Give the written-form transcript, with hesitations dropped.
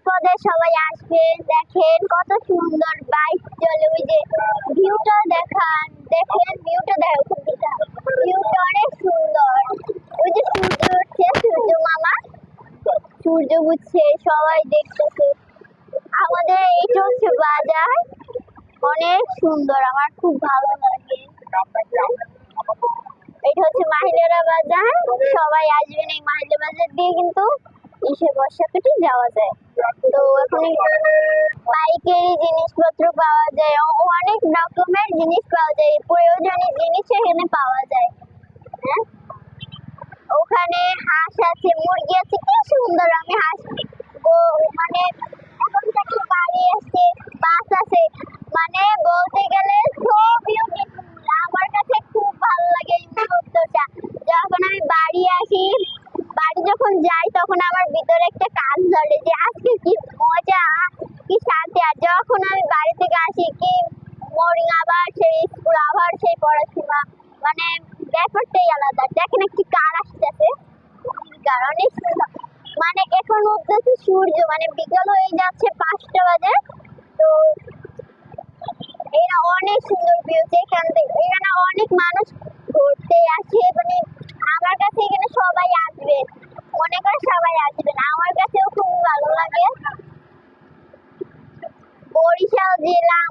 বিপদে সবাই আসবেন। দেখেন কত সুন্দর বাইক চলে, ওই যে ভিউটা দেখান, দেখেন ভিউটা দেখো, ভিউটা অনেক সুন্দর। ওই যে সূর্য উঠছে, সূর্য মামা সূর্য উঠছে, সবাই দেখতেছে। আমাদের এইটা হচ্ছে বাজার, অনেক সুন্দর, আমার খুব ভালো লাগে। এটা হচ্ছে মাহিলেরা বাজার, সবাই আসবেন। এই মাহিলা বাজার দিয়ে কিন্তু ইসে বর্ষাকাটে যাওয়া যায়। তো এখন বাইকের জিনিসপত্র পাওয়া যায়, অনেক রকমের জিনিস পাওয়া যায়, প্রয়োজনীয় জিনিস এখানে পাওয়া যায়। হ্যাঁ, ওখানে হাঁস আছে, মুরগি আছে, কি সুন্দর। আমি হাঁস মানে এখন থেকে গাড়ি আছে, বাস আছে, মানে বলতে গেলে so beautiful। আমার কাছে খুব ভালো লাগে এই মুহূর্তটা। যখন আমি বাড়ি আসি, বাড়ি যখন যাই, তখন আমার ভিতরে একটা কাজ ধরে যে আজকে কি মজা, কি শান্তি। আর যখন আমি বাড়ি থেকে আসি, কি মর্নিং আবার সেই স্কুল, আবার সেই পড়াশোনা, মানে ব্যাপারটাই আলাদা। দেখেন একটি কার আসতেছে, অনেক সুন্দর। মানে এখন উঠতেছে সূর্য, মানে বিকাল হয়ে যাচ্ছে, 5টা বাজে। তো এরা অনেক সুন্দর ভিউ, এখান থেকে এখানে অনেক মানুষ ঘুরতে আসে। মানে আমার কাছে এখানে সবাই আসবে, মনে করে সবাই আসবেন, আমার কাছেও খুব ভালো লাগে। বরিশাল জেলা